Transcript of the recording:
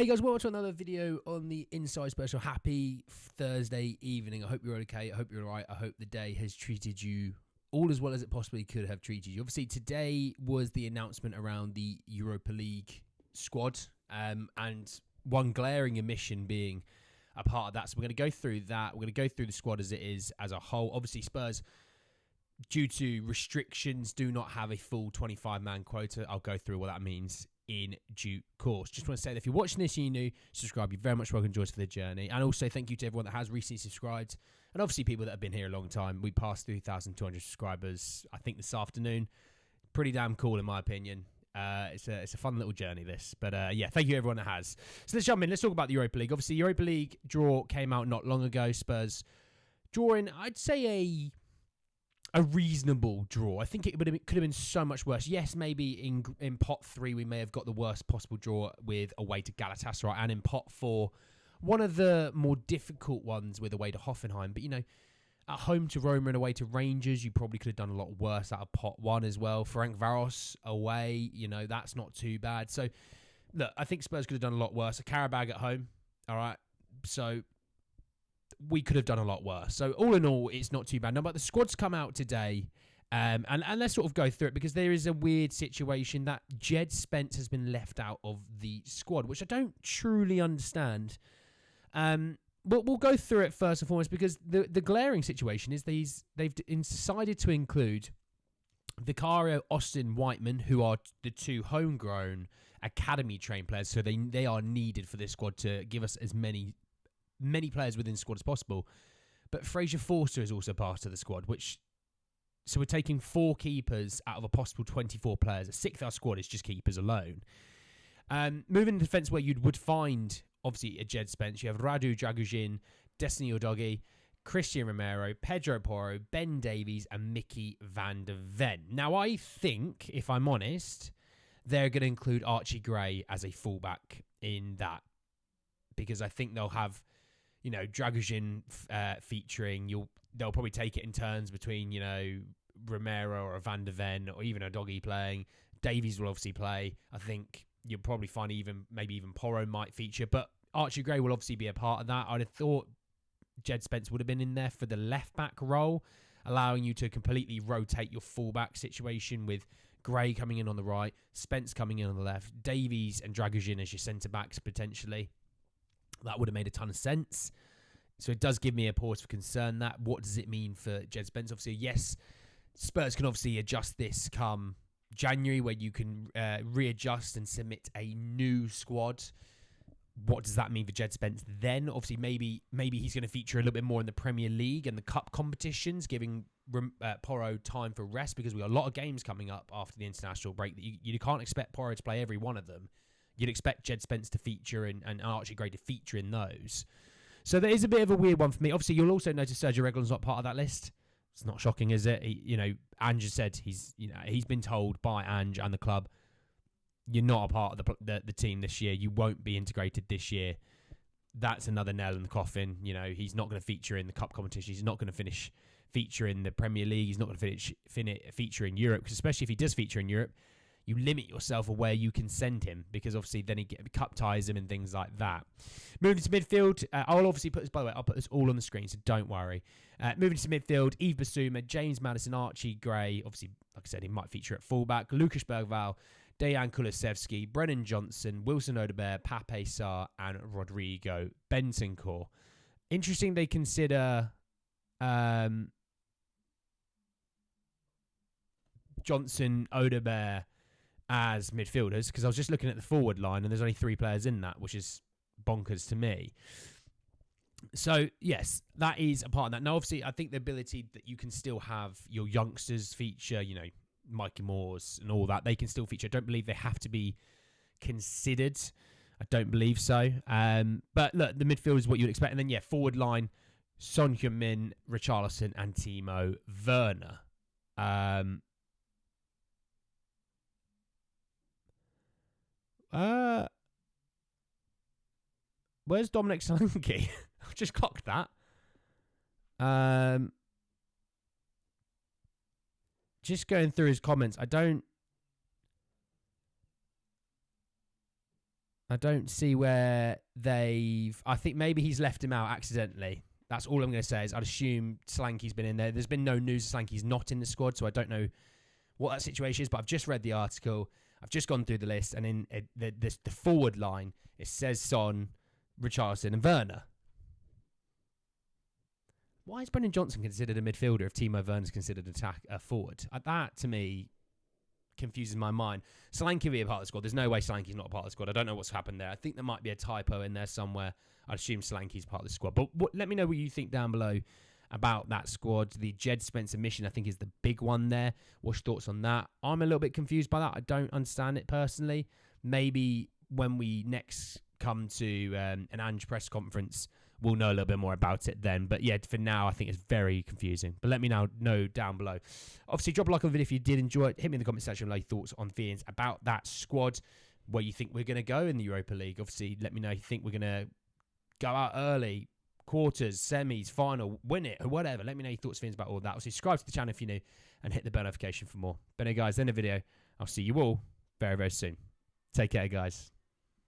Hey guys, welcome to another video on the Inside Special. Happy Thursday evening. I hope you're okay. I hope you're alright. I hope the day has treated you all as well as it possibly could have treated you. Obviously, today was the announcement around the Europa League squad, and one glaring omission being a part of that. So we're going to go through that. We're going to go through the squad as it is as a whole. Obviously, Spurs, due to restrictions, do not have a full 25-man quota. I'll go through what that means in due course. Just want to say that if you're watching this and you're new, subscribe. You're very much welcome to join us for the journey. And also thank you to everyone that has recently subscribed. And obviously people that have been here a long time. We passed 3,200 subscribers, I think, this afternoon. Pretty damn cool in my opinion. It's a fun little journey, this. But yeah, thank you everyone that has. So let's jump in. Let's talk about the Europa League. Obviously, Europa League draw came out not long ago. Spurs drawing, I'd say, a reasonable draw. I think it could have been so much worse. Yes, maybe in pot 3 we may have got the worst possible draw with away to Galatasaray, and in pot 4 one of the more difficult ones with away to Hoffenheim. But you know, at home to Roma and away to Rangers, you probably could have done a lot worse out of pot 1 as well. Ferencváros away, you know, that's not too bad. So look, I think Spurs could have done a lot worse. A Karabag at home, all right. So we could have done a lot worse. So all in all, it's not too bad. Now, but the squad's come out today, and let's sort of go through it, because there is a weird situation that Jed Spence has been left out of the squad, which I don't truly understand. But we'll go through it first and foremost, because the glaring situation is they've decided to include Vicario, Austin, Whiteman, who are the two homegrown academy trained players. So they are needed for this squad to give us as many players within the squad as possible. But Fraser Forster is also part of the squad, so we're taking 4 keepers out of a possible 24 players. A sixth of our squad is just keepers alone. Moving to defence, where you would find, obviously, a Jed Spence. You have Radu Dragujin, Destiny Udogie, Christian Romero, Pedro Porro, Ben Davies, and Mickey van der Ven. Now, I think, if I'm honest, they're going to include Archie Gray as a fullback in that, because I think they'll have, you know, Dragujin featuring. They'll probably take it in turns between, you know, Romero or Van der Ven, or even Udogie playing. Davies will obviously play. I think you'll probably find maybe even Porro might feature, but Archie Gray will obviously be a part of that. I'd have thought Jed Spence would have been in there for the left back role, allowing you to completely rotate your fullback situation with Gray coming in on the right, Spence coming in on the left, Davies and Dragujin as your centre backs potentially. That would have made a ton of sense. So it does give me a pause for concern. That what does it mean for Jed Spence? Obviously, yes, Spurs can obviously adjust this come January, where you can readjust and submit a new squad. What does that mean for Jed Spence then? Obviously, maybe he's going to feature a little bit more in the Premier League and the cup competitions, giving Porro time for rest, because we got a lot of games coming up after the international break that you can't expect Porro to play every one of them. You'd expect Jed Spence to feature and Archie Gray to feature in those. So there is a bit of a weird one for me. Obviously, you'll also notice Sergio Reguilón's not part of that list. It's not shocking, is it? Ange has said he's been told by Ange and the club, you're not a part of the team this year. You won't be integrated this year. That's another nail in the coffin. You know, he's not going to feature in the cup competition. He's not going to finish feature in the Premier League. He's not going to feature in Europe, because especially if he does feature in Europe, you limit yourself of where you can send him, because obviously then he cup ties him and things like that. Moving to midfield, I'll obviously put this, by the way, I'll put this all on the screen, so don't worry. Moving to midfield, Yves Bissouma, James Maddison, Archie Gray, obviously, like I said, he might feature at fullback, Lucas Bergvall, Dejan Kulusevski, Brennan Johnson, Wilson Odobert, Pape Sarr, and Rodrigo Bentancur. Interesting they consider Johnson, Odobert as midfielders, because I was just looking at the forward line and there's only 3 players in that, which is bonkers to me. So yes, that is a part of that. Now obviously I think the ability that you can still have your youngsters feature, you know, Mikey Moores and all that, they can still feature. I don't believe they have to be considered. I don't believe so. But look, the midfield is what you'd expect. And then yeah, forward line, Son Heung-Min, Richarlison and Timo Werner. Where's Dominic Solanke? I've just clocked that. Just going through his comments, I don't I don't see where they've... I think maybe he's left him out accidentally. That's all I'm going to say is I'd assume Solanke's been in there. There's been no news Solanke's not in the squad, so I don't know what that situation is, but I've just read the article. I've just gone through the list, and in the forward line, it says Son, Richarlison and Werner. Why is Brendan Johnson considered a midfielder if Timo Werner's considered a forward? That, to me, confuses my mind. Solanke will be a part of the squad. There's no way Solanke's not a part of the squad. I don't know what's happened there. I think there might be a typo in there somewhere. I'd assume Solanke's part of the squad. But let me know what you think down below about that squad. The Jed Spencer mission, I think, is the big one there. What's your thoughts on that? I'm a little bit confused by that. I don't understand it personally. Maybe when we next come to an ange press conference, we'll know a little bit more about it then. But yeah, for now, I think it's very confusing. But let me know down below. Obviously, drop a like on the video if you did enjoy it. Hit me in the comment section with your thoughts on feelings about that squad, where you think we're going to go in the Europa League. Obviously, let me know if you think we're going to go out early, quarters, semis, final, win it, or whatever. Let me know your thoughts, feelings about all that. Also, subscribe to the channel if you're new and hit the bell notification for more. But anyway, guys, end the video. I'll see you all very, very soon. Take care, guys.